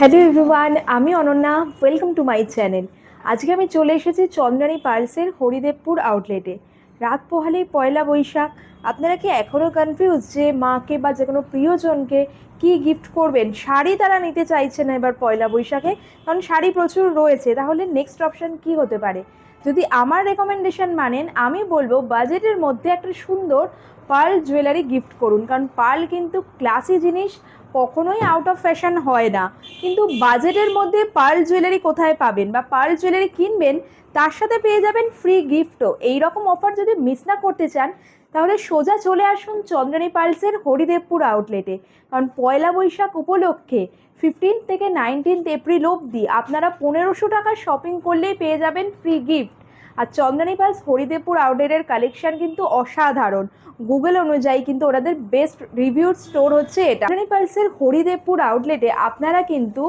Hello everyone, আমি Ananya. Welcome to my channel. আজকে আমি চলে এসেছি চন্দ্রানী পার্লসের হরিদেবপুর আউটলেটে। রাত পোহালেই পয়লা বৈশাখ। আপনারা কি এখনও কনফিউজ যে মাকে বা যে কোনো প্রিয়জনকে কি গিফট করবেন? শাড়ি তারা নিতে চাইছে না এবার পয়লা বৈশাখে, কারণ শাড়ি প্রচুর রয়েছে। তাহলে নেক্সট অপশান কি হতে পারে? যদি আমার রেকমেন্ডেশন মানেন, আমি বলবো বাজেটের মধ্যে একটা সুন্দর পার্ল জুয়েলারি গিফট করুন, কারণ পার্ল কিন্তু ক্লাসি জিনিস, কখনোই আউট অফ ফ্যাশন হয় না। কিন্তু বাজেটের মধ্যে পার্ল জুয়েলারি কোথায় পাবেন, বা পার্ল জুয়েলারি কিনবেন তার সাথে পেয়ে যাবেন ফ্রি গিফটও। এইরকম অফার যদি মিস না করতে চান, তাহলে সোজা চলে আসুন চন্দ্রানী পার্লসের হরিদেবপুর আউটলেটে। কারণ পয়লা বৈশাখ উপলক্ষে 15 থেকে 19 এপ্রিল অবধি আপনারা 1500 টাকার শপিং করলেই পেয়ে যাবেন ফ্রি গিফট। আর চন্দ্রানী পার্লস হরিদেবপুর আউটলেটের কালেকশন কিন্তু অসাধারণ। গুগল অনুযায়ী কিন্তু ওনাদের বেস্ট রিভিউড স্টোর হচ্ছে এটা। চন্দ্রানী পার্লসের হরিদেবপুর আউটলেটে আপনারা কিন্তু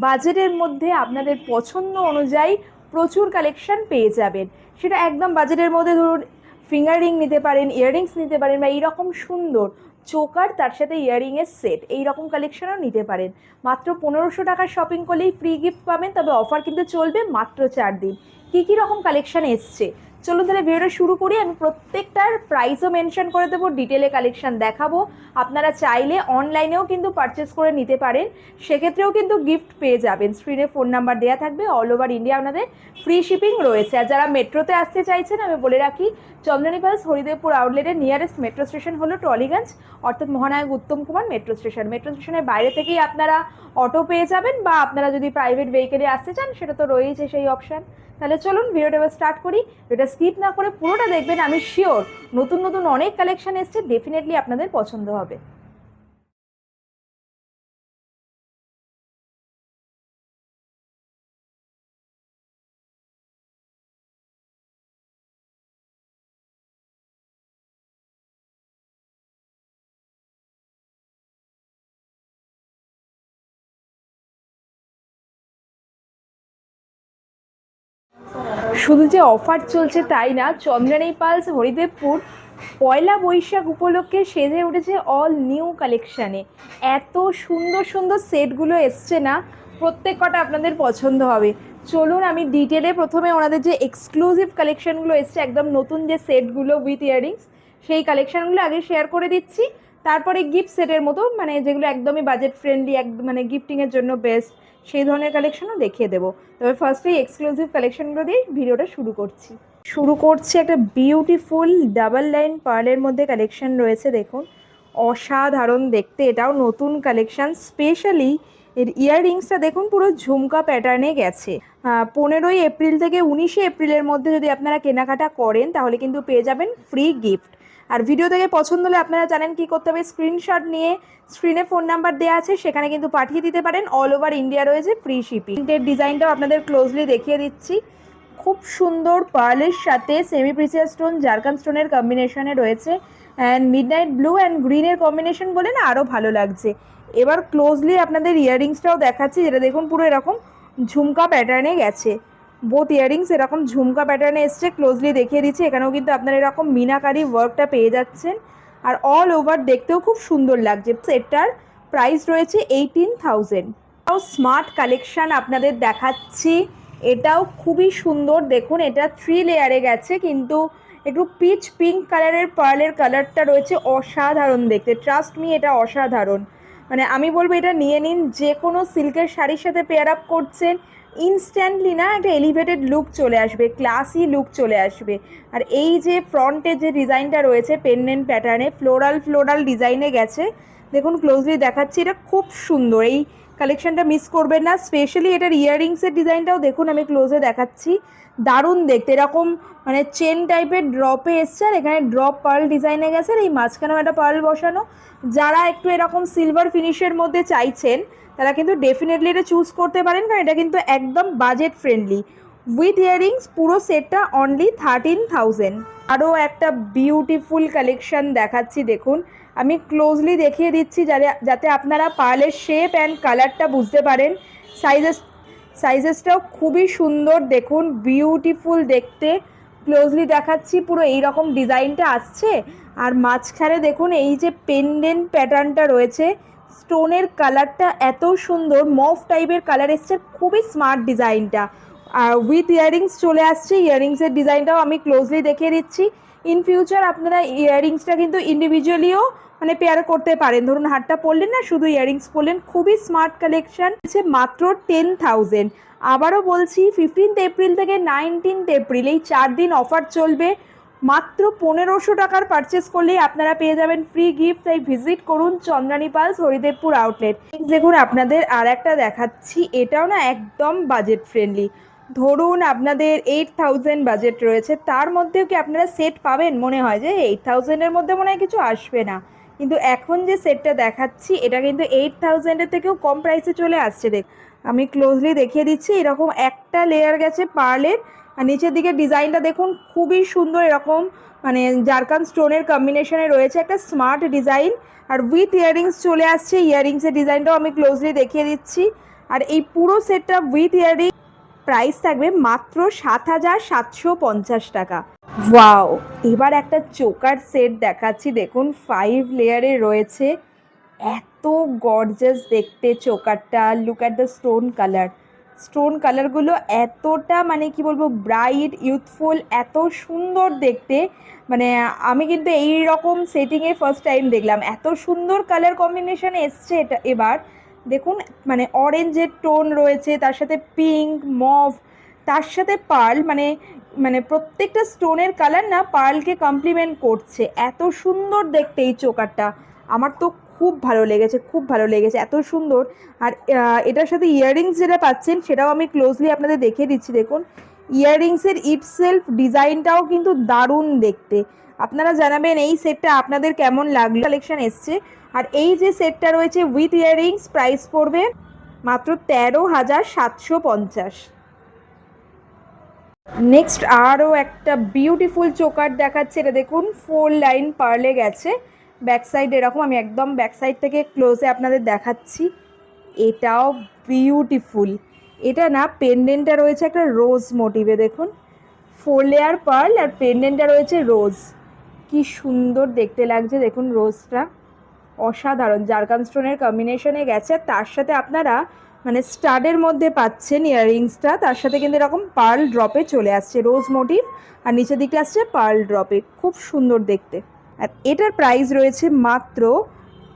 বাজেটের মধ্যে আপনাদের পছন্দ অনুযায়ী প্রচুর কালেকশন পেয়ে যাবেন। সেটা একদম বাজেটের মধ্যে, ধরুন ফিঙ্গার রিং নিতে পারেন, ইয়াররিংস নিতে পারেন, বা এইরকম সুন্দর চোকার তার সাথে ইয়াররিংয়ের সেট, এইরকম কালেকশনও নিতে পারেন। মাত্র 1500 টাকার শপিং করলেই ফ্রি গিফট পাবেন। তবে অফার কিন্তু চলবে মাত্র 4 দিন। কী রকম কালেকশান এসছে চলুন তাহলে ভিডিওটা শুরু করি। আমি প্রত্যেকটার প্রাইসও মেনশন করে দেবো, ডিটেলে কালেকশান দেখাবো। আপনারা চাইলে অনলাইনেও কিন্তু পারচেস করে নিতে পারেন, সেক্ষেত্রেও কিন্তু গিফট পেয়ে যাবেন। স্ক্রিনে ফোন নাম্বার দেওয়া থাকবে, অল ওভার ইন্ডিয়া আপনাদের ফ্রি শিপিং রয়েছে। আর যারা মেট্রোতে আসতে চাইছেন, আমি বলে রাখি চন্দ্রানী পার্লস হরিদেবপুর আউটলেটের নিয়ারেস্ট মেট্রো স্টেশন হলো টলিগঞ্জ, অর্থাৎ মহানায়ক Uttam Kumar metro station. Metro স্টেশনের বাইরে থেকেই আপনারা অটো পেয়ে যাবেন, বা আপনারা যদি প্রাইভেট ভেহিকেলে আসতে চান সেটা তো রয়েছে সেই অপশান। তাহলে চলুন ভিডিওটা এবার স্টার্ট করি। এটা স্কিপ না করে পুরোটা দেখবেন, আমি শিওর নতুন নতুন অনেক কালেকশন এসছে, ডেফিনেটলি আপনাদের পছন্দ হবে। শুধু যে অফার চলছে তাই না, চন্দ্রানী পার্লস হরিদেবপুর পয়লা বৈশাখ উপলক্ষে সেজে উঠেছে অল নিউ কালেকশানে। এত সুন্দর সুন্দর সেটগুলো এসছে না, প্রত্যেক কটা আপনাদের পছন্দ হবে। চলুন আমি ডিটেলে প্রথমে ওনাদের যে এক্সক্লুসিভ কালেকশানগুলো এসছে, একদম নতুন যে সেটগুলো উইথ ইয়াররিংস, সেই কালেকশানগুলো আগে শেয়ার করে দিচ্ছি। তারপরে গিফট সেটের মতো, মানে যেগুলো একদমই বাজেট ফ্রেন্ডলি, একদম মানে গিফটিংয়ের জন্য বেস্ট, সেই ধরনের কালেকশনও দেখিয়ে দেবো। তবে ফার্স্টেই এক্সক্লুসিভ কালেকশনগুলো দিয়ে ভিডিওটা শুরু করছি। একটা বিউটিফুল ডাবল লাইন পার্লের মধ্যে কালেকশন রয়েছে, দেখুন অসাধারণ দেখতে। এটাও নতুন কালেকশন। স্পেশালি এর ইয়াররিংসটা দেখুন পুরো ঝুমকা প্যাটার্নে গেছে। 15ই এপ্রিল থেকে 19শে এপ্রিলের মধ্যে যদি আপনারা কেনাকাটা করেন, তাহলে কিন্তু পেয়ে যাবেন ফ্রি গিফট। আর ভিডিও থেকে পছন্দ হলে আপনারা জানেন কি করতে হবে, স্ক্রিনশট নিয়ে স্ক্রিনে ফোন নাম্বার দেওয়া আছে, সেখানে কিন্তু পাঠিয়ে দিতে পারেন। অল ওভার ইন্ডিয়া রয়েছে ফ্রি শিপিং। এর ডিজাইনটাও আপনাদের ক্লোজলি দেখিয়ে দিচ্ছি। খুব সুন্দর পার্লের সাথে সেমি প্রিসিয়াস স্টোন, জারকান স্টোনের কম্বিনেশনে রয়েছে। অ্যান্ড মিডনাইট ব্লু অ্যান্ড গ্রিনের কম্বিনেশন বলে না আরও ভালো লাগছে। এবার ক্লোজলি আপনাদের ইয়াররিংসটাও দেখাচ্ছি, যেটা দেখুন পুরো এরকম ঝুমকা প্যাটার্নে গেছে। বোথ ইয়াররিংস এরকম ঝুমকা প্যাটার্নে এসছে, ক্লোজলি দেখিয়ে দিচ্ছি। এখানেও কিন্তু আপনারা এরকম মিনাকারি ওয়ার্কটা পেয়ে যাচ্ছেন, আর অল ওভার দেখতেও খুব সুন্দর লাগছে। সেটটার প্রাইস রয়েছে 18,000। স্মার্ট কালেকশান আপনাদের দেখাচ্ছি, এটাও খুবই সুন্দর। দেখুন এটা 3 লেয়ারে গেছে, কিন্তু একটু পিচ পিঙ্ক কালারের পার্লের কালারটা রয়েছে, অসাধারণ দেখতে। ট্রাস্ট মি, এটা অসাধারণ। মানে আমি বলবো এটা নিয়ে নিন, যে কোনো সিল্কের শাড়ির সাথে পেয়ার আপ করছেন, ইনস্ট্যান্টলি না একটা এলিভেটেড লুক চলে আসবে, ক্লাসি লুক চলে আসবে। আর এই যে ফ্রন্টে যে ডিজাইনটা রয়েছে পেন্ডেন্ট প্যাটার্নে, ফ্লোরাল ডিজাইনে গেছে, দেখুন ক্লোজলি দেখাচ্ছি, এটা খুব সুন্দর। এই কালেকশনটা মিস করবেন না। স্পেশালি এটার ইয়াররিংসের ডিজাইনটাও দেখুন, আমি ক্লোজে দেখাচ্ছি, দারুণ দেখতে। এরকম মানে চেন টাইপের ড্রপে এসছে, আর এখানে ড্রপ পার্ল ডিজাইনে গেছে, আর এই মাঝখানেও একটা পার্ল বসানো। যারা একটু এরকম সিলভার ফিনিশের মধ্যে চাইছেন, তারা কিন্তু ডেফিনেটলি এটা চুজ করতে পারেন, কারণ এটা কিন্তু একদম বাজেট ফ্রেন্ডলি। উইথ ইয়াররিংস পুরো সেটটা অনলি 13,000। আরও একটা বিউটিফুল কালেকশন দেখাচ্ছি, দেখুন আমি ক্লোজলি দেখিয়ে দিচ্ছি, যাতে আপনারা পার্লের শেপ অ্যান্ড কালারটা বুঝতে পারেন। সাইজেসটাও খুবই সুন্দর, দেখুন বিউটিফুল দেখতে। ক্লোজলি দেখাচ্ছি, পুরো এই রকম ডিজাইনটা আসছে, আর মাঝখানে দেখুন এই যে পেন্ডেন্ট প্যাটার্নটা রয়েছে, স্টোনের কালারটা এত সুন্দর, মফ টাইপের কালার এসছে, খুবই স্মার্ট ডিজাইনটা। আর উইথ ইয়াররিংস চলে আসছে, ইয়াররিংসের ডিজাইনটাও আমি ক্লোজলি দেখিয়ে দিচ্ছি। ইন ফিউচার আপনারা ইয়াররিংসটা কিন্তু ইন্ডিভিজুয়ালিও মানে পেয়ার করতে পারেন। ধরুন হারটা পরলেন না, শুধু ইয়াররিংস পরলেন, খুবই স্মার্ট কালেকশন। আছে মাত্র 10,000। আবারও বলছি 15th এপ্রিল থেকে 19th এপ্রিল এই 4 দিন অফার চলবে। মাত্র 1500 টাকার পারচেস করলেই আপনারা পেয়ে যাবেন ফ্রি গিফট। তাই ভিজিট করুন চন্দ্রানী পালস হরিদেবপুর আউটলেট। দেখুন আপনাদের আর একটা দেখাচ্ছি, এটাও না একদম বাজেট ফ্রেন্ডলি। ধরুন আপনাদের 8000 বাজেট রয়েছে, তার মধ্যেও কি আপনারা সেট পাবেন? মনে হয় যে 8000-এর মধ্যে মনে হয় কিছু আসবে না, কিন্তু এখন যে সেটটা দেখাচ্ছি এটা কিন্তু 8000-এর থেকেও কম প্রাইসে চলে আসছে। আমি ক্লোজলি দেখিয়ে দিচ্ছি। এরকম একটা লেয়ার গেছে পার্লের, আর নিচের দিকে ডিজাইনটা দেখুন খুবই সুন্দর, এরকম মানে জারকান স্টোনের কম্বিনেশনে রয়েছে, একটা স্মার্ট ডিজাইন। আর উইথ ইয়াররিংস চলে আসছে, ইয়াররিংসের ডিজাইনটাও আমি ক্লোজলি দেখিয়ে দিচ্ছি। আর এই পুরো সেটটা উইথ ইয়াররিং প্রাইস থাকবে মাত্র 7,750 টাকা। ওয়াও, এবার একটা চোকার সেট দেখাচ্ছি, দেখুন 5 লেয়ারে রয়েছে, এত গর্জাস দেখতে চোকারটা। Look at the stone colour, stone কালারগুলো এতটা মানে কি বলবো, ব্রাইট, ইউথফুল, এত সুন্দর দেখতে। মানে আমি কিন্তু এই রকম সেটিংয়ে ফার্স্ট টাইম দেখলাম, এত সুন্দর কালার কম্বিনেশন এসছে এটা। এবার দেখুন মানে অরেঞ্জের টোন রয়েছে, তার সাথে পিঙ্ক, মভ, তার সাথে পার্ল, মানে মানে প্রত্যেকটা স্টোনের কালার না পার্লকে কমপ্লিমেন্ট করছে। এত সুন্দর দেখতে এই চোকারটা, আমার তো খুব ভালো লেগেছে, খুব ভালো লেগেছে, এত সুন্দর। আর এটার সাথে ইয়াররিংস যেটা পাচ্ছেন সেটাও আমি ক্লোজলি আপনাদের দেখিয়ে দিচ্ছি। দেখুন ইয়াররিংসের ইটসেলফ ডিজাইনটাও কিন্তু দারুণ দেখতে। আপনারা জানাবেন এই সেটটা আপনাদের কেমন লাগলো। কালেকশন এসছে। আর এই যে সেটটা রয়েছে উইথ ইয়াররিংস, প্রাইস পড়বে মাত্র 13,750। নেক্সট আরও একটা বিউটিফুল চোকার দেখাচ্ছে, এটা দেখুন 4 লাইন পার্লে গেছে, ব্যাক সাইড এরকম। আমি একদম ব্যাক সাইড থেকে ক্লোজে আপনাদের দেখাচ্ছি, এটাও বিউটিফুল। এটা না পেন্ডেন্টটা রয়েছে একটা রোজ মোটিভে, দেখুন 4 লেয়ার পার্ল আর পেন্ডেন্টটা রয়েছে রোজ, কি সুন্দর দেখতে লাগছে দেখুন রোজটা, অসাধারণ। জারকান স্টোনের কম্বিনেশনে গেছে, তার সাথে আপনারা মানে স্টাডের মধ্যে পাচ্ছেন ইয়াররিংসটা, তার সাথে কিন্তু এরকম পার্ল ড্রপে চলে আসছে, রোজ মোটিভ, আর নিচের দিকে আসছে পার্ল ড্রপে, খুব সুন্দর দেখতে। আর এটার প্রাইস রয়েছে মাত্র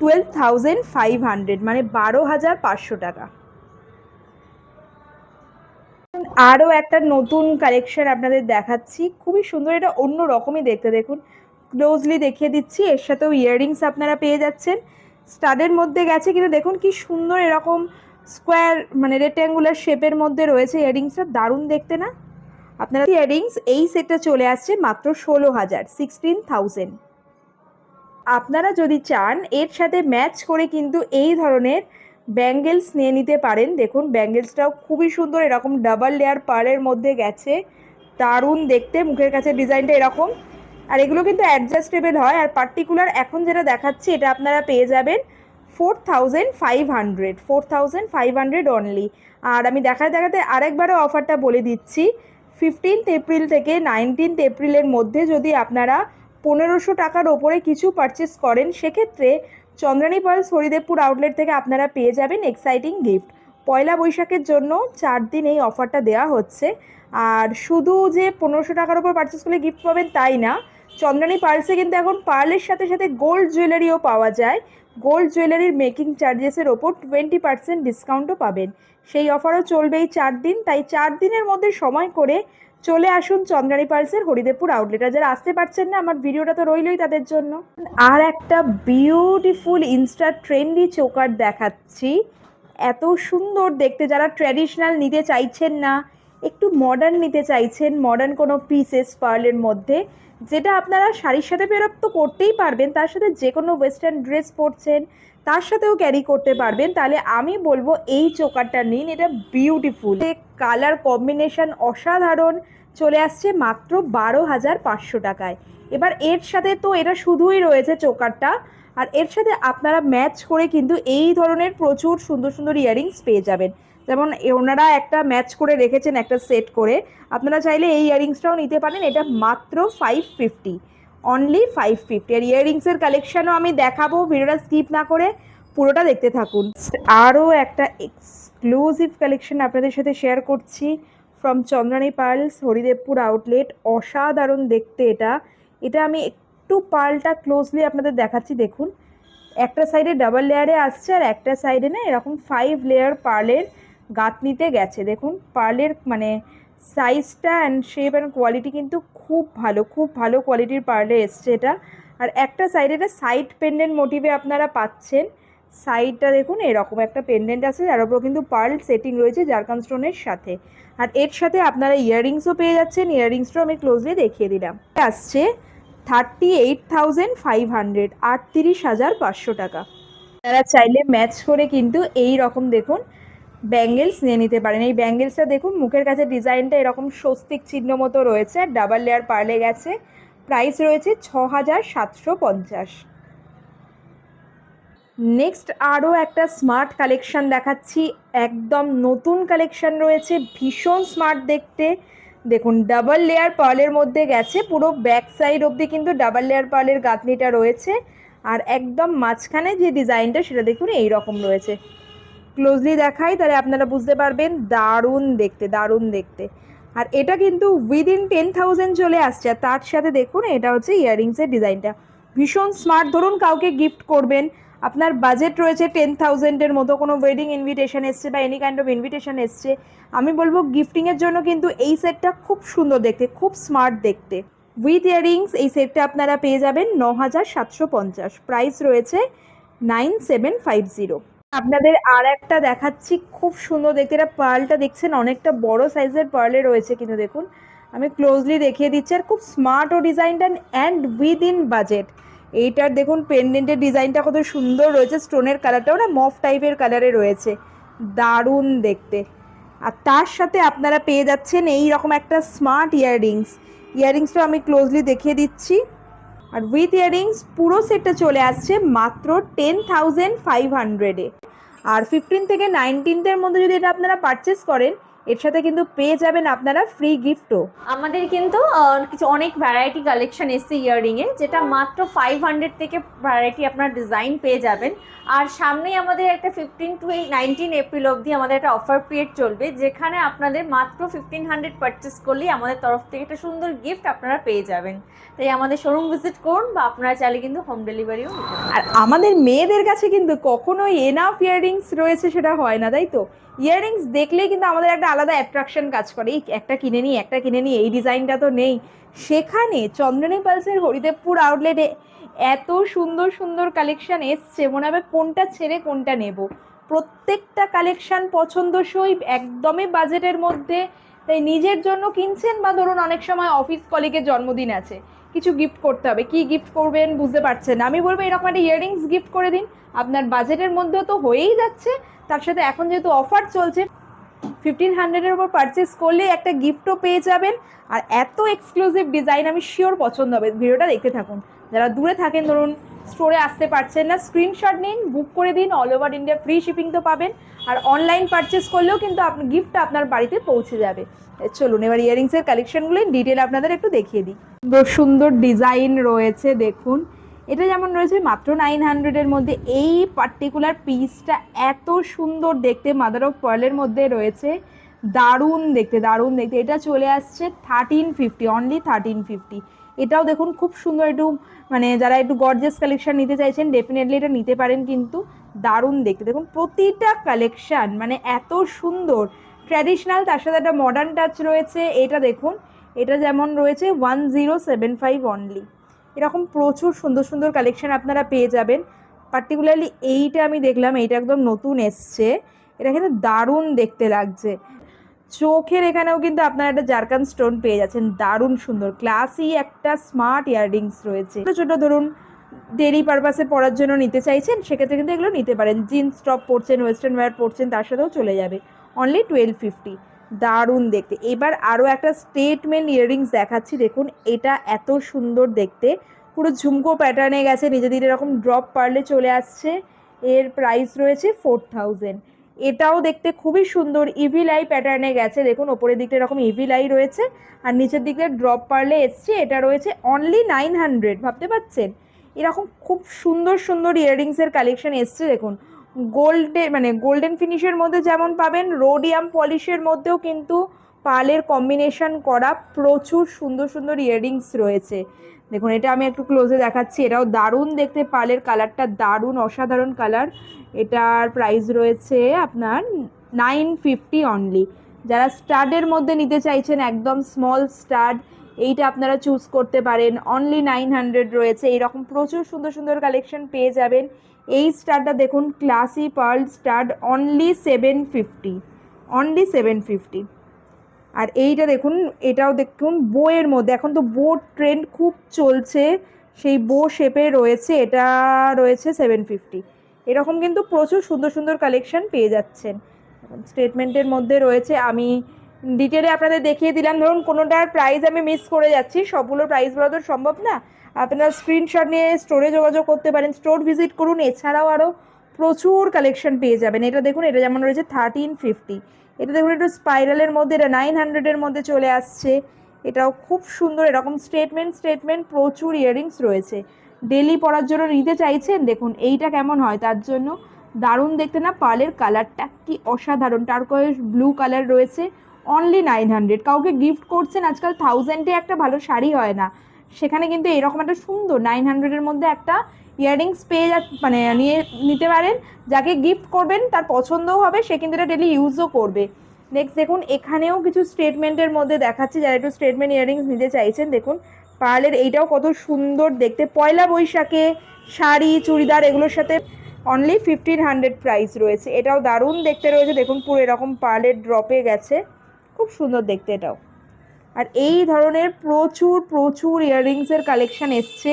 12,500, মানে 12,500 টাকা। আরও একটা নতুন কালেকশন আপনাদের দেখাচ্ছি, খুবই সুন্দর, এটা অন্য রকমই দেখতে। দেখুন ক্লোজলি দেখিয়ে দিচ্ছি, এর সাথেও ইয়াররিংস আপনারা পেয়ে যাচ্ছেন, স্টাডের মধ্যে গেছে, কিন্তু দেখুন কি সুন্দর এরকম স্কোয়ার মানে রেক্ট্যাঙ্গুলার শেপের মধ্যে রয়েছে ইয়াররিংসটা, দারুণ দেখতে না? আপনারা ইয়াররিংস এই সেটটা চলে আসছে মাত্র 16,000, 16,000। আপনারা যদি চান এর সাথে ম্যাচ করে কিন্তু এই ধরনের ব্যাঙ্গেলস নিয়ে নিতে পারেন। দেখুন ব্যাঙ্গেলসটাও খুবই সুন্দর, এরকম ডাবল লেয়ার পার্লের মধ্যে গেছে, দারুণ দেখতে। মুখের কাছে ডিজাইনটা এরকম, আর এগুলো কিন্তু অ্যাডজাস্টেবল হয়। আর পার্টিকুলার এখন যেটা দেখাচ্ছি এটা আপনারা পেয়ে যাবেন 4,500, 4,500 অনলি। আর আমি দেখাতে আরেকবারও অফারটা বলে দিচ্ছি, 15th এপ্রিল থেকে 19th এপ্রিলের মধ্যে যদি আপনারা 1500 টাকার ওপরে কিছু পারচেস করেন, সেক্ষেত্রে চন্দ্রানী পালস হরিদেবপুর আউটলেট থেকে আপনারা পেয়ে যাবেন এক্সাইটিং গিফট। পয়লা বৈশাখের জন্য 4 দিন এই অফারটা দেওয়া হচ্ছে। আর শুধু যে 1500 টাকার ওপর পারচেস করলে গিফট পাবেন তাই না, চন্দ্রানী পার্লসে কিন্তু এখন পার্লের সাথে সাথে গোল্ড জুয়েলারিও পাওয়া যায়। গোল্ড জুয়েলারির মেকিং চার্জেসের ওপর 20% ডিসকাউন্টও পাবেন। সেই অফারও চলবে এই 4 দিন। তাই 4 দিনের মধ্যে সময় করে চলে আসুন চন্দ্রানী পার্লসের হরিদেবপুর আউটলেট। আর যারা আসতে পারছেন না, আমার ভিডিওটা তো রইলই তাদের জন্য। আর একটা বিউটিফুল ইনস্টা ট্রেন্ডি চোকার দেখাচ্ছি, এত সুন্দর দেখতে। যারা ট্র্যাডিশনাল নিতে চাইছেন না, একটু মডার্ন নিতে চাইছেন, মডার্ন কোনো পিসেস পার্লের মধ্যে, যেটা আপনারা শাড়ির সাথে পেরপ তো করতেই পারবেন, তার সাথে যে কোনো ওয়েস্টার্ন ড্রেস পরছেন তার সাথেও ক্যারি করতে পারবেন, তাহলে আমি বলবো এই চোকারটা নিন। এটা বিউটিফুল, কালার কম্বিনেশন অসাধারণ, চলে আসছে মাত্র 12,500 টাকায়। এবার এর সাথে তো এটা শুধুই রয়েছে চোকারটা, আর এর সাথে আপনারা ম্যাচ করে কিন্তু এই ধরনের প্রচুর সুন্দর সুন্দর ইয়াররিংস পেয়ে যাবেন। যেমন ওনারা একটা ম্যাচ করে রেখেছেন একটা সেট করে, আপনারা চাইলে এই ইয়াররিংসটাও নিতে পারেন। এটা মাত্র 550, অনলি 550। আর ইয়াররিংসের কালেকশানও আমি দেখাবো, ভিডিওটা স্কিপ না করে পুরোটা দেখতে থাকুন। আরও একটা এক্সক্লুসিভ কালেকশন আপনাদের সাথে শেয়ার করছি from Chandrani pearls, Haridevpur outlet. অসাধারণ দেখতে এটা। এটা আমি একটু পার্লটা ক্লোজলি আপনাদের দেখাচ্ছি। দেখুন, একটা সাইডে ডাবল লেয়ারে আসছে আর একটা সাইডে না এরকম 5 লেয়ার পার্লের গাঁথনিতে গেছে। দেখুন পার্লের মানে সাইজটা অ্যান্ড শেপ অ্যান্ড কোয়ালিটি কিন্তু খুব ভালো, খুব ভালো কোয়ালিটির পার্লে এসছে এটা। আর একটা সাইডে এটা সাইড পেন্ডেন্ট মোটিভে আপনারা পাচ্ছেন। সাইডটা দেখুন এরকম একটা পেন্ডেন্ট আছে, যার উপর কিন্তু পার্ল সেটিং রয়েছে জারকান স্টোনের সাথে। আর এর সাথে আপনারা ইয়াররিংসও পেয়ে যাচ্ছেন। ইয়াররিংসটাও আমি ক্লোজলি দেখিয়ে দিলাম। আসছে 38,500, 38,500 টাকা। তারা চাইলে ম্যাচ করে কিন্তু এই রকম দেখুন ব্যাঙ্গেলস নিয়ে নিতে পারেন। এই ব্যাঙ্গেলসটা দেখুন মুখের কাছে ডিজাইনটা এরকম স্বস্তিক চিহ্ন মতো রয়েছে আর ডাবল লেয়ার পার্লে গেছে। প্রাইস রয়েছে 6,750। নেক্সট আরও একটা স্মার্ট কালেকশান দেখাচ্ছি। একদম নতুন কালেকশান রয়েছে, ভীষণ স্মার্ট দেখতে। দেখুন ডাবল লেয়ার পার্লের মধ্যে গেছে, পুরো ব্যাক সাইড অবধি কিন্তু ডাবল লেয়ার পার্লের গাঁথনিটা রয়েছে। আর একদম মাঝখানে যে ডিজাইনটা সেটা দেখুন এই রকম রয়েছে। ক্লোজলি দেখাই তাহলে আপনারা বুঝতে পারবেন। দারুণ দেখতে, দারুণ দেখতে। আর এটা কিন্তু উইদিন 10,000 চলে আসছে। আর তার সাথে দেখুন এটা হচ্ছে ইয়াররিংসের ডিজাইনটা, ভীষণ স্মার্ট। ধরুন কাউকে গিফট করবেন, আপনার বাজেট রয়েছে 10,000-এর মতো, কোনো ওয়েডিং ইনভিটেশন এসছে বা এনি কাইন্ড অফ ইনভিটেশন এসছে, আমি বলবো গিফটিংয়ের জন্য কিন্তু এই সেটটা খুব সুন্দর দেখতে, খুব স্মার্ট দেখতে। উইথ ইয়াররিংস এই সেটটা আপনারা পেয়ে যাবেন 9,750। প্রাইস রয়েছে 9,750। আপনাদের আর একটা দেখাচ্ছি, খুব সুন্দর দেখতে। এটা পার্লটা দেখছেন অনেকটা বড় সাইজের পার্লে রয়েছে কিন্তু দেখুন আমি ক্লোজলি দেখিয়ে দিচ্ছি। আর খুব স্মার্ট ও ডিজাইনটা অ্যান্ড উইদিন বাজেট। এইটার দেখুন পেন্ডেন্টের ডিজাইনটা কত সুন্দর রয়েছে, স্টোনের কালারটাও না মফ টাইপের কালারে রয়েছে, দারুণ দেখতে। আর তার সাথে আপনারা পেয়ে যাচ্ছেন এই রকম একটা স্মার্ট ইয়াররিংস। ইয়াররিংসটা আমি ক্লোজলি দেখিয়ে দিচ্ছি। আর উইথ ইয়াররিংস পুরো সেটটা চলে আসছে মাত্র 10,500-এ। আর 15 থেকে 19-এর মধ্যে যদি এটা আপনারা পারচেস করেন, এর সাথে কিন্তু পেয়ে যাবেন আপনারা ফ্রি গিফটও। আমাদের কিন্তু কিছু অনেক ভ্যারাইটি কালেকশন এসছে ইয়াররিংয়ে, যেটা মাত্র 500 থেকে ভ্যারাইটি আপনার ডিজাইন পেয়ে যাবেন। আর সামনেই আমাদের একটা 15 to 19 এপ্রিল অবধি আমাদের একটা অফার পিরিয়ড চলবে, যেখানে আপনাদের মাত্র 1500 পারচেস করলেই আমাদের তরফ থেকে একটা সুন্দর গিফট আপনারা পেয়ে যাবেন। তাই আমাদের শোরুম ভিজিট করুন, বা আপনারা চাইলে কিন্তু হোম ডেলিভারিও নিতে পারেন। আর আমাদের মেয়েদের কাছে কিন্তু কখনোই এনাফ ইয়াররিংস রয়েছে সেটা হয় না, তাই তো? ইয়াররিংস দেখলেই কিন্তু আমাদের একটা আলাদা অ্যাট্রাকশন কাজ করে, এই একটা কিনে নিই, একটা কিনে নিই, এই ডিজাইনটা তো নেই। সেখানে চন্দ্রানী পালসের হরিদেবপুর আউটলেটে এত সুন্দর সুন্দর কালেকশান এসছে, মনে হবে কোনটা ছেড়ে কোনটা নেব। প্রত্যেকটা কালেকশান পছন্দসই, একদমই বাজেটের মধ্যে। তাই নিজের জন্য কিনছেন বা ধরুন অনেক সময় অফিস কলিগের জন্মদিন আছে, কিছু গিফট করতে হবে, কি গিফট করবেন বুঝতে পারছেন না, আমি বলবো এরকম একটা ইয়াররিংস গিফট করে দিন, আপনার বাজেটের মধ্যেও তো হয়েই যাচ্ছে। তার সাথে এখন যেহেতু অফার চলছে, 1500-এর উপর পারচেস করলে একটা গিফটও পেয়ে যাবেন। আর এত এক্সক্লুসিভ ডিজাইন আমি শিওর পছন্দ হবে। ভিডিওটা দেখতে থাকুন। যারা দূরে থাকেন, ধরুন স্টোরে আসতে পারছেন না, স্ক্রিনশট নিন, বুক করে দিন, all over India free shipping তো পাবেন। আর অনলাইন পারচেস করলেও কিন্তু আপনার গিফটটা আপনার বাড়িতে পৌঁছে যাবে। চলুন এবার ইয়াররিংসের কালেকশনগুলো ডিটেল আপনাদের একটু দেখিয়ে দিই। সুন্দর সুন্দর ডিজাইন রয়েছে দেখুন। এটা যেমন রয়েছে মাত্র 900-এর মধ্যে। এই পার্টিকুলার পিসটা এত সুন্দর দেখতে, মাদার অফ পার্লের মধ্যে রয়েছে, দারুণ দেখতে, দারুণ দেখতে। এটা চলে আসছে 1350, অনলি 1350। এটাও দেখুন খুব সুন্দর, একটু মানে যারা একটু গর্জিয়াস কালেকশন নিতে চাইছেন ডেফিনেটলি এটা নিতে পারেন, কিন্তু দারুণ দেখতে। দেখুন প্রতিটা কালেকশান মানে এত সুন্দর, ট্র্যাডিশনাল, তার সাথে একটা মডার্ন টাচ রয়েছে। এটা দেখুন, এটা যেমন রয়েছে 1075 অনলি। এরকম প্রচুর সুন্দর সুন্দর কালেকশান আপনারা পেয়ে যাবেন। পার্টিকুলারলি এইটা আমি দেখলাম, এইটা একদম নতুন এসছে, এটা কিন্তু দারুণ দেখতে লাগছে। চোখের এখানেও কিন্তু আপনারা একটা জারকান স্টোন পেয়ে যাচ্ছেন, দারুণ সুন্দর ক্লাসি একটা স্মার্ট ইয়াররিংস রয়েছে। ছোটো ছোটো ধরুন ডেলি পারপাসে পরার জন্য নিতে চাইছেন, সেক্ষেত্রে কিন্তু এগুলো নিতে পারেন। জিন্স টপ পরছেন, ওয়েস্টার্ন ওয়্যার পরছেন, তার সাথেও চলে যাবে। অনলি 1250, দারুণ দেখতে। এবার আরও একটা স্টেটমেন্ট ইয়াররিংস দেখাচ্ছি দেখুন। এটা এত সুন্দর দেখতে, পুরো ঝুমকো প্যাটার্নে গেছে, নিজেদের এরকম ড্রপ পারলে চলে আসছে। এর প্রাইস রয়েছে 4000। এটাও দেখতে খুবই সুন্দর, ইভিল আই প্যাটার্নে গেছে দেখুন। ওপরের দিকটা এরকম ইভিল আই রয়েছে আর নিচের দিকটা ড্রপ পারলে এসছে। এটা রয়েছে অনলি 900, ভাবতে পারছেন? এরকম খুব সুন্দর সুন্দর ইয়াররিংসের কালেকশন এসছে দেখুন। গোল্ডেন ফিনিশের মধ্যে যেমন পাবেন, রোডিয়াম পলিশের মধ্যেও কিন্তু পার্লের কম্বিনেশন করা প্রচুর সুন্দর সুন্দর ইয়াররিংস রয়েছে। দেখুন এটা আমি একটু ক্লোজে দেখাচ্ছি, এটাও দারুণ দেখতে, পার্লের কালারটা দারুণ অসাধারণ কালার। এটার প্রাইস রয়েছে আপনার 950 অনলি। যারা স্টাডের মধ্যে নিতে চাইছেন একদম স্মল স্টাড, এইটা আপনারা চুজ করতে পারেন, অনলি 900 রয়েছে। এইরকম প্রচুর সুন্দর সুন্দর কালেকশন পেয়ে যাবেন। এই স্টাডটা দেখুন, classy pearl stud, only 750, only 750। আর এইটা দেখুন, এটাও দেখুন বইয়ের মধ্যে, এখন তো বো ট্রেন্ড খুব চলছে, সেই বো শেপে রয়েছে, এটা রয়েছে 750। এরকম কিন্তু প্রচুর সুন্দর সুন্দর কালেকশন পেয়ে যাচ্ছেন। স্টেটমেন্টের মধ্যে রয়েছে, আমি ডিটেলে আপনাদের দেখিয়ে দিলাম। ধরুন কোনোটার প্রাইস আমি মিস করে যাচ্ছি, সবগুলোর প্রাইস বলা তো সম্ভব না, আপনারা স্ক্রিনশট নিয়ে স্টোরে যোগাযোগ করতে পারেন, স্টোর ভিজিট করুন। এছাড়াও আরও প্রচুর কালেকশন পেয়ে যাবেন। এটা দেখুন, এটা যেমন রয়েছে 1350, এটা দেখুন একটু স্পাইরালের মধ্যে, এটা 900-এর মধ্যে চলে আসছে। এটাও খুব সুন্দর, এরকম স্টেটমেন্ট প্রচুর ইয়াররিংস রয়েছে। ডেলি পরার জন্য নিতে চাইছেন, দেখুন এইটা কেমন হয় তার জন্য দারুণ দেখতে না, পার্লের কালারটা কি অসাধারণ, টারকোয়েজ ব্লু কালার রয়েছে, অনলি 900। কাউকে গিফট করছেন, আজকাল 1000-এ একটা ভালো শাড়ি হয় না, সেখানে কিন্তু এরকম একটা সুন্দর 900-এর মধ্যে একটা ইয়াররিংস পেয়ে নিয়ে নিতে পারেন। যাকে গিফট করবেন তার পছন্দও হবে, সে কিন্তু এটা ডেলি ইউজও করবে। নেক্সট দেখুন, এখানেও কিছু স্টেটমেন্টের মধ্যে দেখাচ্ছি, যারা একটু স্টেটমেন্ট ইয়াররিংস নিতে চাইছেন, দেখুন পার্লের এইটাও কত সুন্দর দেখতে, পয়লা বৈশাখে শাড়ি চুড়িদার এগুলোর সাথে অনলি 1500 প্রাইস রয়েছে। এটাও দারুণ দেখতে রয়েছে, দেখুন পুরো এরকম পার্লের ড্রপে গেছে, খুব সুন্দর দেখতে এটাও। আর এই ধরনের প্রচুর প্রচুর ইয়াররিংসের কালেকশন এসছে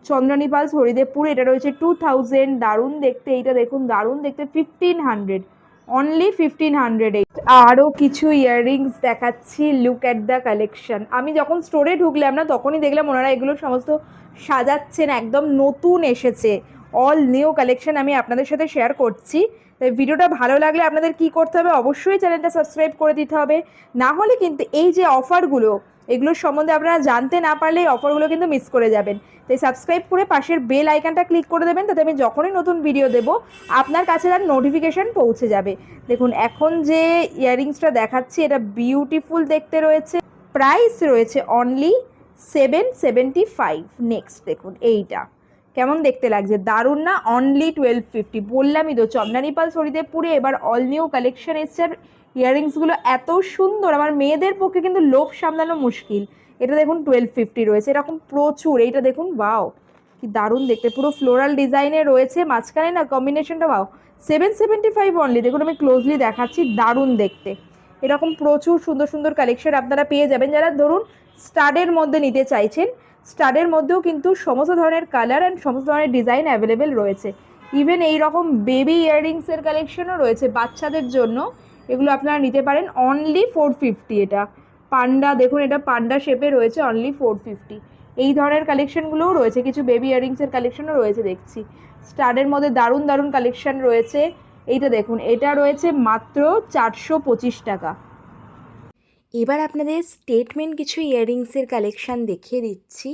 চন্দ্রানী পালস হরিদেবপুর। এটা রয়েছে 2000, দারুণ দেখতে, এইটা দেখুন দারুণ দেখতে, 1500, অনলি 1500। আরও কিছু ইয়াররিংস দেখাচ্ছি, লুক অ্যাট দ্য কালেকশন। আমি যখন স্টোরে ঢুকলাম না, তখনই দেখলাম ওনারা এগুলো সমস্ত সাজাচ্ছেন, একদম নতুন এসেছে, অল নিউ কালেকশন আমি আপনাদের সাথে শেয়ার করছি। তাই ভিডিওটা ভালো লাগলে আপনাদের কি করতে হবে, অবশ্যই চ্যানেলটা সাবস্ক্রাইব করে দিতে হবে, না হলে কিন্তু এই যে অফারগুলো, এগুলোর সম্বন্ধে আপনারা জানতে না পারলে এই অফারগুলো কিন্তু মিস করে যাবেন। তাই সাবস্ক্রাইব করে পাশের বেল আইকনটা ক্লিক করে দেবেন, তাতে আমি যখনই নতুন ভিডিও দেব আপনার কাছে তার নোটিফিকেশান পৌঁছে যাবে। দেখুন এখন যে ইয়াররিংসটা দেখাচ্ছি, এটা বিউটিফুল দেখতে রয়েছে, প্রাইস রয়েছে অনলি 775। নেক্সট দেখুন এইটা কেমন দেখতে লাগছে, দারুণ না, অনলি 1250। বললামই তো চন্দ্রানী পালস হরিদেবপুরে এবার অল নিউ কালেকশন এসছে। আর ইয়াররিংসগুলো এত সুন্দর, আমার মেয়েদের পক্ষে কিন্তু লোভ সামলানো মুশকিল। এটা দেখুন 1250 রয়েছে, এরকম প্রচুর। এইটা দেখুন, বাও কি দারুণ দেখতে, পুরো ফ্লোরাল ডিজাইনে রয়েছে, মাঝখানে না কম্বিনেশনটা, বাও। 775 অনলি, দেখুন আমি ক্লোজলি দেখাচ্ছি, দারুণ দেখতে। এরকম প্রচুর সুন্দর সুন্দর কালেকশন আপনারা পেয়ে যাবেন। যারা ধরুন স্টাডের মধ্যে নিতে চাইছেন, স্টাডের মধ্যেও কিন্তু সমস্ত ধরনের কালার অ্যান্ড সমস্ত ধরনের ডিজাইন অ্যাভেলেবেল রয়েছে। ইভেন এই রকম বেবি ইয়াররিংসের কালেকশনও রয়েছে বাচ্চাদের জন্য, এগুলো আপনারা নিতে পারেন, অনলি 450। এটা পান্ডা, দেখুন এটা পান্ডা শেপে রয়েছে, অনলি 450। এই ধরনের কালেকশনগুলোও রয়েছে, কিছু বেবি ইয়াররিংসের কালেকশনও রয়েছে দেখছি। স্টাডের মধ্যে দারুণ দারুণ কালেকশন রয়েছে। এইটা দেখুন, এটা রয়েছে মাত্র 425 টাকা। এবার আপনাদের স্টেটমেন্ট কিছু ইয়াররিংসের কালেকশান দেখিয়ে দিচ্ছি,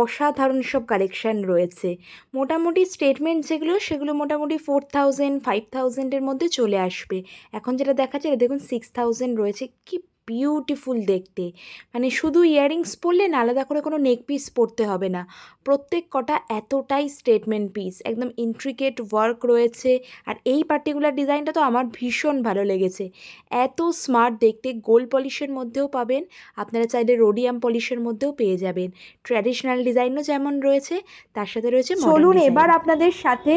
অসাধারণ সব কালেকশান রয়েছে। মোটামুটি স্টেটমেন্ট যেগুলো, সেগুলো মোটামুটি 4000 5000-এর মধ্যে চলে আসবে। এখন যেটা দেখাচ্ছে এটা দেখুন 6000 রয়েছে, কি বিউটিফুল দেখতে। মানে শুধু ইয়াররিংস পরলে না, আলাদা করে কোনো নেক পিস পরতে হবে না, প্রত্যেক কটা এতটাই স্টেটমেন্ট পিস, একদম ইন্ট্রিকেট ওয়ার্ক রয়েছে। আর এই পার্টিকুলার ডিজাইনটা তো আমার ভীষণ ভালো লেগেছে, এত স্মার্ট দেখতে। গোল্ড পলিশের মধ্যেও পাবেন, আপনারা চাইলে রোডিয়াম পলিশের মধ্যেও পেয়ে যাবেন। ট্র্যাডিশনাল ডিজাইনও যেমন রয়েছে, তার সাথে রয়েছে মডার্ন ডিজাইন। চলুন এবার আপনাদের সাথে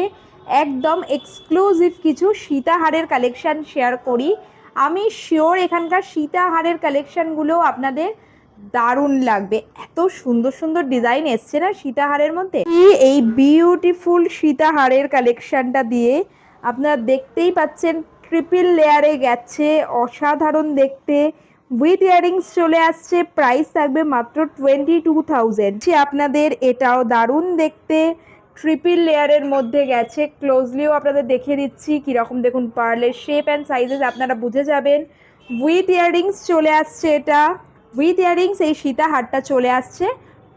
একদম এক্সক্লুসিভ কিছু সীতাহারের কালেকশান শেয়ার করি। আমি শিওর এখানকার সীতাহারের কালেকশানগুলো আপনাদের দারুণ লাগবে, এত সুন্দর সুন্দর ডিজাইন এসছে না সীতাহারের মধ্যে। এই বিউটিফুল সীতাহারের কালেকশানটা দিয়ে আপনারা দেখতেই পাচ্ছেন, ট্রিপল লেয়ারে গেছে, অসাধারণ দেখতে, উইথ ইয়াররিংস চলে আসছে। প্রাইস থাকবে মাত্র 22,000। আপনাদের এটাও দারুণ দেখতে, ট্রিপল লেয়ারের মধ্যে গেছে, ক্লোজলিও আপনাদের দেখিয়ে দিচ্ছি কীরকম, দেখুন পার্লের শেপ অ্যান্ড সাইজেস আপনারা বুঝে যাবেন। উইথ ইয়াররিংস চলে আসছে, এটা উইথ ইয়াররিংস এই সীতাহারটা চলে আসছে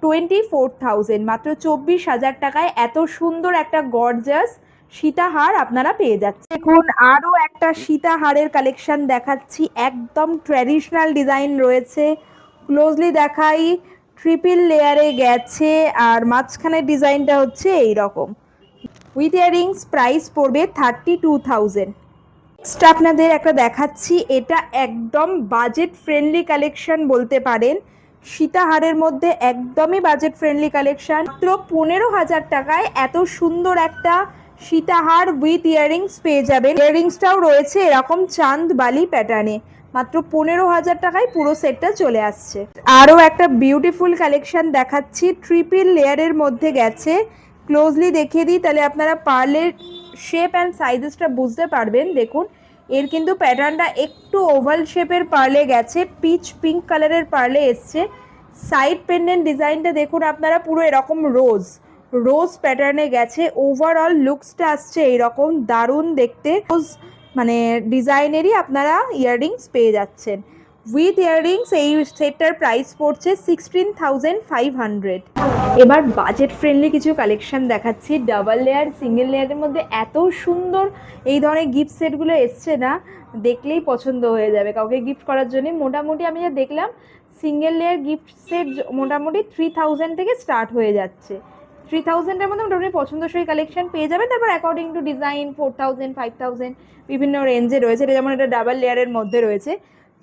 24,000, মাত্র 24,000 টাকায় এত সুন্দর একটা গর্জাস সীতাহার আপনারা পেয়ে যাচ্ছেন। দেখুন আরও একটা সীতাহারের কালেকশন দেখাচ্ছি, একদম ট্র্যাডিশনাল ডিজাইন রয়েছে। ক্লোজলি দেখাই, ট্রিপল লেয়ারে গেছে আর মাঝখানের ডিজাইনটা হচ্ছে এই রকম। উইথ ইয়ারিংস প্রাইস পড়বে 32,000। নেক্সট আপনাদের একটা দেখাচ্ছি, এটা একদম বাজেট ফ্রেন্ডলি কালেকশন বলতে পারেন। সীতাহারের মধ্যে একদমই বাজেট ফ্রেন্ডলি কালেকশন, মাত্র 15,000 টাকায় এত সুন্দর একটা সীতাহার উইথ ইয়ারিংস পেয়ে যাবেন। ইয়ারিংসটাও রয়েছে এরকম চাঁদ বালি প্যাটার্নে, মাত্র 15,000 টাকায় পুরো সেটটা চলে আসছে। আরও একটা বিউটিফুল কালেকশন দেখাচ্ছি, ট্রিপল লেয়ারের মধ্যে গেছে। ক্লোজলি দেখিয়ে দিই তাহলে আপনারা পার্লের শেপ অ্যান্ড সাইজেসটা বুঝতে পারবেন। দেখুন এর কিন্তু প্যাটার্নটা একটু ওভাল শেপের পার্লে গেছে, পিচ পিঙ্ক কালারের পার্লে এসছে। সাইড পেন্ডেন্ট ডিজাইনটা দেখুন আপনারা, পুরো এরকম রোজ রোজ প্যাটার্নে গেছে। ওভারঅল লুকসটা আসছে এইরকম, দারুণ দেখতে। মানে ডিজাইনেরই আপনারা ইয়াররিংস পেয়ে যাচ্ছেন উইথ ইয়াররিংস। এই সেটটার প্রাইস পড়ছে 16,500। এবার বাজেট ফ্রেন্ডলি কিছু কালেকশন দেখাচ্ছি, ডাবল লেয়ার সিঙ্গেল লেয়ারের মধ্যে এত সুন্দর এই ধরনের গিফট সেটগুলো এসছে না, দেখলেই পছন্দ হয়ে যাবে কাউকে গিফট করার জন্য। মোটামুটি আমি যা দেখলাম সিঙ্গেল লেয়ার গিফট সেট মোটামুটি 3,000 থেকে স্টার্ট হয়ে যাচ্ছে। 3,000-এর মধ্যে মোটামুটি পছন্দসই কালেকশন পেয়ে যাবেন। তারপর অ্যাকর্ডিং টু ডিজাইন 4,000, 5,000 বিভিন্ন রেঞ্জে রয়েছে। এটা যেমন এটা ডাবল লেয়ারের মধ্যে রয়েছে।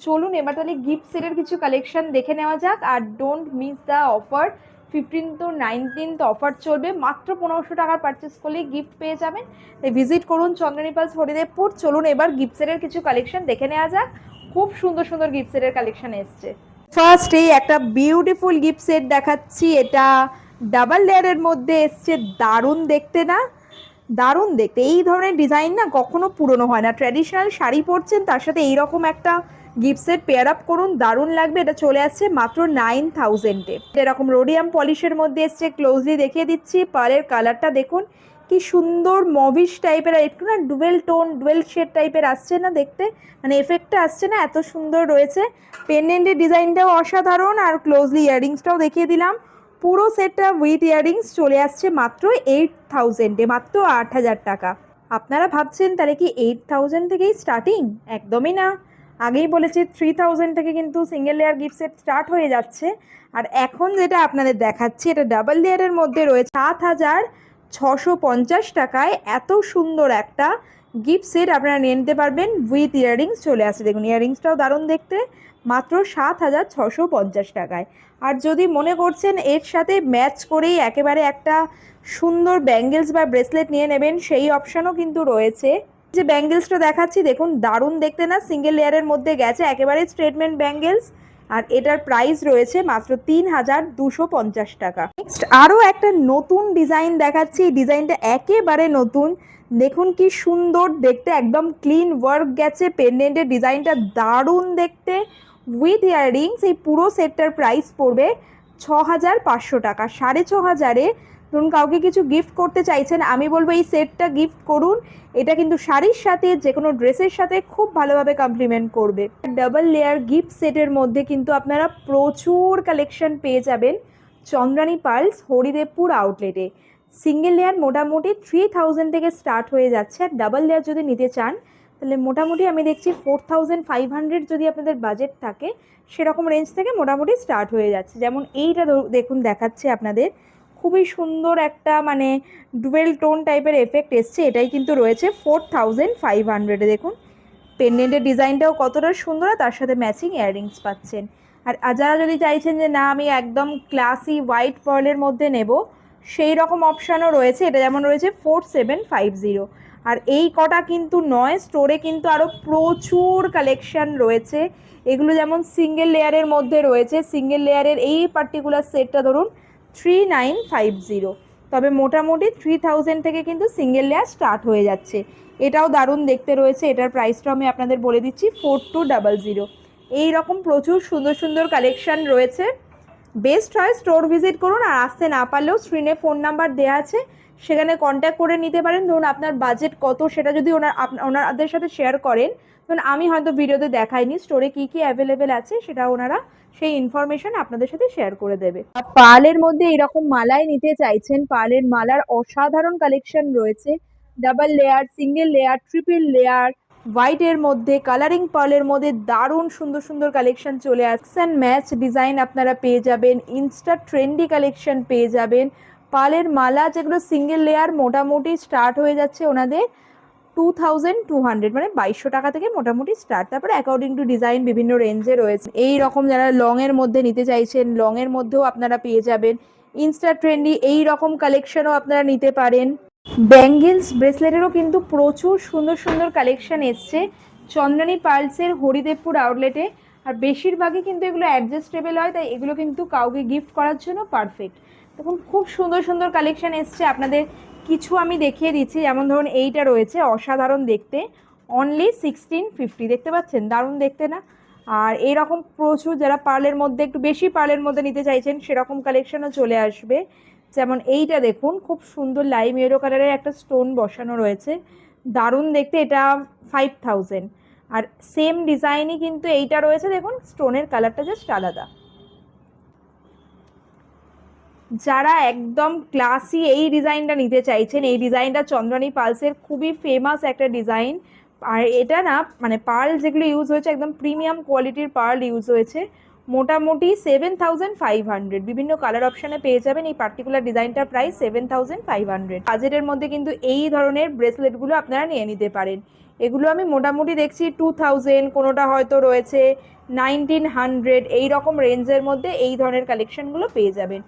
চলুন এবার তাহলে গিফট সেটের কিছু কালেকশন দেখে নেওয়া যাক। আর don't miss the offer, 15 to 19 offer চলবে, মাত্র 1500 টাকার পারচেস করলেই গিফট পেয়ে যাবেন। তাই ভিজিট করুন চন্দ্রানী পালস হরিদেবপুর। চলুন এবার গিফট সেটের কিছু কালেকশন দেখে নেওয়া যাক। খুব সুন্দর সুন্দর গিফট সেটের কালেকশন এসছে। ফার্স্ট এই একটা বিউটিফুল গিফট সেট দেখাচ্ছি, এটা ডাবল লেয়ারের মধ্যে এসছে। দারুণ দেখতে না, দারুণ দেখতে। এই ধরনের ডিজাইন না কখনো পুরনো হয় না। ট্র্যাডিশনাল শাড়ি পরছেন, তার সাথে এইরকম একটা গিফট সেট পেয়ার আপ করুন, দারুণ লাগবে। এটা চলে আসছে মাত্র 9,000-এ। এরকম রোডিয়াম পলিশের মধ্যে এসছে। ক্লোজলি দেখিয়ে দিচ্ছি, পাড়ের কালারটা দেখুন কি সুন্দর মভিশ টাইপের, একটু না ডুয়েল টোন ডুয়েল শেড টাইপের আসছে না দেখতে, মানে এফেক্টটা আসছে না, এত সুন্দর রয়েছে। পেন্ডেন্টের ডিজাইনটাও অসাধারণ। আর ক্লোজলি ইয়াররিংসটাও দেখিয়ে দিলাম। পুরো সেটটা উইথ ইয়াররিংস চলে আসছে মাত্র 8,000-এ, মাত্র 8,000 টাকা। আপনারা ভাবছেন তাহলে কি 8,000 থেকেই স্টার্টিং? একদমই না, আগেই বলেছি 3,000 থেকে কিন্তু single layer gift set start হয়ে যাচ্ছে। আর এখন যেটা আপনাদের দেখাচ্ছি এটা ডাবল লেয়ারের মধ্যে রয়েছে 7,650 টাকায় এত সুন্দর একটা গিফট সেট আপনারা নিয়ে নিতে পারবেন উইথ ইয়াররিংস চলে আসে। দেখুন ইয়াররিংসটাও দারুণ দেখতে, মাত্র 7,650 টাকায়। আর যদি মনে করছেন এর সাথে ম্যাচ করেই একেবারে একটা সুন্দর ব্যাঙ্গেলস বা ব্রেসলেট নিয়ে নেবেন, সেই অপশানও কিন্তু রয়েছে। যে ব্যাঙ্গেলসটা দেখাচ্ছি দেখুন দারুণ দেখতে না, সিঙ্গেল লেয়ারের মধ্যে গেছে, একেবারে স্ট্রেটমেন্ট ব্যাঙ্গেলস। আর এটার প্রাইস রয়েছে মাত্র 3,250 টাকা। নেক্সট আরও একটা নতুন ডিজাইন দেখাচ্ছি, এই ডিজাইনটা একেবারে নতুন। দেখুন কি সুন্দর দেখতে, একদম ক্লিন ওয়ার্ক গেছে। পেন্ডেন্টের ডিজাইনটা দারুণ দেখতে উইথ ইয়াররিংস। এই পুরো সেটটার প্রাইস পড়বে 6,500 টাকা। 6,500-এ ধরুন কাউকে কিছু গিফট করতে চাইছেন, আমি বলবো এই সেটটা গিফট করুন। এটা কিন্তু শাড়ির সাথে যে কোনো ড্রেসের সাথে খুব ভালোভাবে কমপ্লিমেন্ট করবে। ডাবল লেয়ার গিফট সেটের মধ্যে কিন্তু আপনারা প্রচুর কালেকশন পেয়ে যাবেন চন্দ্রানী পার্লস হরিদেবপুর আউটলেটে। সিঙ্গেল লেয়ার মোটামুটি 3,000 থেকে স্টার্ট হয়ে যাচ্ছে। আর ডাবল লেয়ার যদি নিতে চান তাহলে মোটামুটি আমি দেখছি 4,500 যদি আপনাদের বাজেট থাকে সেরকম রেঞ্জ থেকে মোটামুটি স্টার্ট হয়ে যাচ্ছে। যেমন এইটা দেখুন দেখাচ্ছে আপনাদের, খুবই সুন্দর একটা মানে ডুয়েল টোন টাইপের এফেক্ট এসছে। এটাই কিন্তু রয়েছে 4,500-এ। দেখুন পেন্ডেন্টের ডিজাইনটাও কতটা সুন্দর, আর তার সাথে ম্যাচিং ইয়াররিংস পাচ্ছেন। আর যারা যদি চাইছেন যে না আমি একদম ক্লাসি হোয়াইট পার্লের মধ্যে নেব, সেই রকম অপশানও রয়েছে। এটা যেমন রয়েছে 4,750। আর এই কটা কিন্তু নয়, স্টোরে কিন্তু আরও প্রচুর কালেকশান রয়েছে। এগুলো যেমন সিঙ্গেল লেয়ারের মধ্যে রয়েছে, সিঙ্গেল লেয়ারের এই পার্টিকুলার সেটটা ধরুন 3,950। তবে মোটামুটি 3,000 থেকে কিন্তু সিঙ্গেল লেয়ার স্টার্ট হয়ে যাচ্ছে। এটাও দারুণ দেখতে রয়েছে। এটার প্রাইসটাও আমি আপনাদের বলে দিচ্ছি 4,200। এই রকম প্রচুর সুন্দর সুন্দর কালেকশান রয়েছে। বেস্ট হয় স্টোর ভিজিট করুন। আর আসতে না পারলেও স্ক্রিনে ফোন নাম্বার দেওয়া আছে, সেখানে কন্ট্যাক্ট করে নিতে পারেন। ধরুন আপনার বাজেট কত সেটা যদি ওনাদের সাথে শেয়ার করেন কারণ আমি হয়তো ভিডিওতে দেখাইনি স্টোরে কি কি অ্যাভেলেবেল আছে, সেটা ওনারা সেই ইনফরমেশন আপনাদের সাথে শেয়ার করে দেবে। পার্লের মধ্যে এরকম মালাই নিতে চাইছেন, পার্লের মালার অসাধারণ কালেকশন রয়েছে। Double layer, single layer, triple layer, হোয়াইটের মধ্যে, কালারিং পার্লের মধ্যে দারুণ সুন্দর সুন্দর কালেকশন চলে আসছে। ম্যাচ ডিজাইন আপনারা পেয়ে যাবেন, ইনস্টা ট্রেন্ডি কালেকশন পেয়ে যাবেন। পার্লের মালা যেগুলো সিঙ্গেল লেয়ার মোটামুটি স্টার্ট হয়ে যাচ্ছে ওনাদের 2200, মানে 2200 টাকা থেকে মোটামুটি স্টার্ট। তারপরে অ্যাকর্ডিং টু ডিজাইন বিভিন্ন রেঞ্জে রয়েছে। এই রকম যারা লংয়ের মধ্যে নিতে চাইছেন, লংয়ের মধ্যেও আপনারা পেয়ে যাবেন। ইনস্টা ট্রেন্ডি এই রকম কালেকশনও আপনারা নিতে পারেন। ব্যাঙ্গেলস ব্রেসলেটেরও কিন্তু প্রচুর সুন্দর সুন্দর কালেকশন এসছে চন্দ্রানী পার্লসের হরিদেবপুর আউটলেটে। আর বেশিরভাগই কিন্তু এগুলো অ্যাডজাস্টেবল হয়, তাই এগুলো কিন্তু কাউকে গিফট করার জন্য পারফেক্ট। দেখুন খুব সুন্দর সুন্দর কালেকশন এসছে, আপনাদের কিছু আমি দেখিয়ে দিচ্ছি। যেমন ধরুন এইটা রয়েছে অসাধারণ দেখতে, অনলি 1650, দেখতে পাচ্ছেন দারুণ দেখতে না? আর এইরকম প্রচুর যারা পার্লের মধ্যে একটু বেশি পার্লের মধ্যে নিতে চাইছেন সেরকম কালেকশনও চলে আসবে। যেমন এইটা দেখুন খুব সুন্দর লাইম ইয়েলো কালারের একটা স্টোন বসানো রয়েছে, দারুণ দেখতে, এটা 5000। আর সেম ডিজাইনই কিন্তু এইটা রয়েছে, দেখুন স্টোনের কালারটা জাস্ট আলাদা। যারা একদম ক্লাসি এই ডিজাইনটা নিতে চাইছেন, এই ডিজাইনটা চন্দ্রানী পার্লসের খুবই ফেমাস একটা ডিজাইন। আর এটা না মানে পার্ল যেগুলো ইউজ হয়েছে একদম প্রিমিয়াম কোয়ালিটির পার্ল ইউজ হয়েছে। মোটামুটি 7500, বিভিন্ন কালার অপশানে পেয়ে যাবেন। এই পার্টিকুলার ডিজাইনটার প্রাইস 7500। বাজেটের মধ্যে কিন্তু এই ধরনের ব্রেসলেটগুলো আপনারা নিয়ে নিতে পারেন। এগুলো আমি মোটামুটি দেখছি 2000, কোনোটা হয়তো রয়েছে 1900, এই রকম রেঞ্জের মধ্যে এই ধরনের কালেকশনগুলো পেয়ে যাবেন।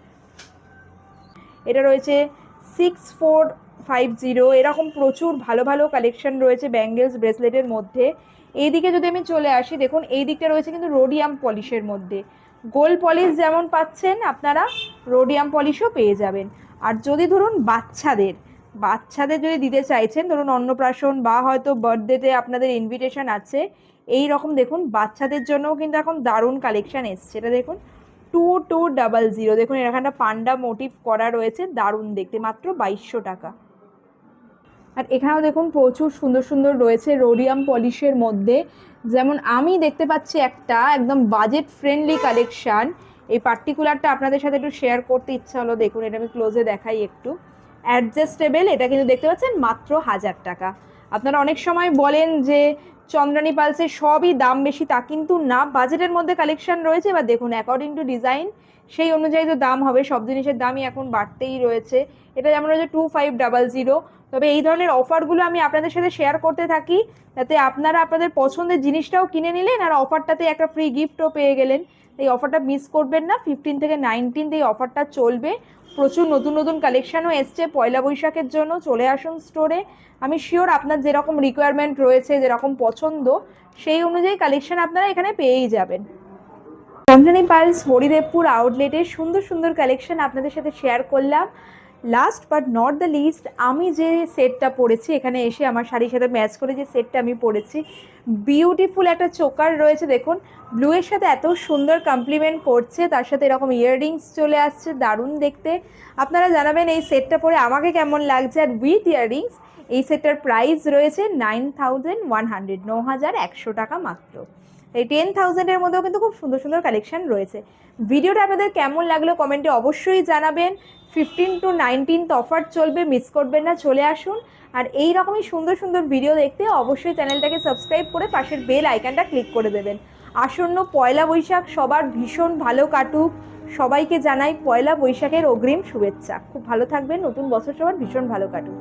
এটা রয়েছে 6450, এরকম প্রচুর ভালো ভালো কালেকশন রয়েছে ব্যাঙ্গেলস ব্রেসলেটের মধ্যে। এইদিকে যদি আমি চলে আসি, দেখুন এই দিকটা রয়েছে কিন্তু রোডিয়াম পলিশের মধ্যে। গোল্ড পলিশ যেমন পাচ্ছেন আপনারা রোডিয়াম পলিশও পেয়ে যাবেন। আর যদি ধরুন বাচ্চাদের যদি দিতে চাইছেন, ধরুন অন্নপ্রাশন বা হয়তো বার্থডেতে আপনাদের ইনভিটেশন আছে, এই রকম দেখুন বাচ্চাদের জন্যও কিন্তু এখন দারুণ কালেকশন এসছে। এটা দেখুন 2200, দেখুন এখানটা পান্ডা মোটিভ করা রয়েছে, দারুণ দেখতে, মাত্র 2200 টাকা। আর এখানেও দেখুন প্রচুর সুন্দর সুন্দর রয়েছে রোডিয়াম পলিশের মধ্যে। যেমন আমি দেখতে পাচ্ছি একটা একদম বাজেট ফ্রেন্ডলি কালেকশান, এই পার্টিকুলারটা আপনাদের সাথে একটু শেয়ার করতে ইচ্ছা হলো। দেখুন এটা আমি ক্লোজে দেখাই একটু, অ্যাডজাস্টেবল, এটা কিন্তু দেখতে পাচ্ছেন মাত্র 1000 টাকা। আপনারা অনেক সময় বলেন যে চন্দ্রানী পার্লসের সবই দাম বেশি, তা কিন্তু না, বাজেটের মধ্যে কালেকশন রয়েছে। এবার দেখুন অ্যাকর্ডিং টু ডিজাইন সেই অনুযায়ী তো দাম হবে, সব জিনিসের দামই এখন বাড়তেই রয়েছে। এটা যেমন রয়েছে 2500। তবে এই ধরনের অফারগুলো আমি আপনাদের সাথে শেয়ার করতে থাকি, যাতে আপনারা আপনাদের পছন্দের জিনিসটাও কিনে নিলেন আর অফারটাতে একটা ফ্রি গিফটও পেয়ে গেলেন। এই অফারটা মিস করবেন না, 15 থেকে 19 এই অফারটা চলবে। প্রচুর নতুন নতুন কালেকশানও এসছে পয়লা বৈশাখের জন্য, চলে আসুন স্টোরে। আমি শিওর আপনার যেরকম রিকোয়ারমেন্ট রয়েছে, যেরকম পছন্দ, সেই অনুযায়ী কালেকশন আপনারা এখানে পেয়েই যাবেন। চন্দ্রানী পার্লস হরিদেবপুর আউটলেটের সুন্দর সুন্দর কালেকশন আপনাদের সাথে শেয়ার করলাম। Last but not the least, আমি যে সেটটা পরেছি এখানে এসে, আমার শাড়ির সাথে ম্যাচ করে যে সেটটা আমি পরেছি, বিউটিফুল একটা চোকার রয়েছে, দেখুন ব্লুয়ের সাথে এত সুন্দর কমপ্লিমেন্ট করছে, তার সাথে এরকম ইয়াররিংস চলে আসছে, দারুণ দেখতে। আপনারা জানাবেন এই সেটটা পরে আমাকে কেমন লাগছে। আর উইথ ইয়াররিংস এই সেটটার প্রাইস রয়েছে 9100, 9100 টাকা মাত্র। এই 10,000-এর মধ্যেও কিন্তু খুব সুন্দর সুন্দর কালেকশন রয়েছে। ভিডিওটা আপনাদের কেমন লাগলো কমেন্টে অবশ্যই জানাবেন। 15 to 19 অফার চলবে, মিস করবেন না, চলে আসুন। আর এই রকমই সুন্দর সুন্দর ভিডিও দেখতে অবশ্যই চ্যানেলটাকে সাবস্ক্রাইব করে পাশের বেল আইকনটা ক্লিক করে দেবেন। আসন্ন পয়লা বৈশাখ সবার ভীষণ ভালো কাটুক, সবাইকে জানাই পয়লা বৈশাখের অগ্রিম শুভেচ্ছা। খুব ভালো থাকবেন, নতুন বছর সবার ভীষণ ভালো কাটুক।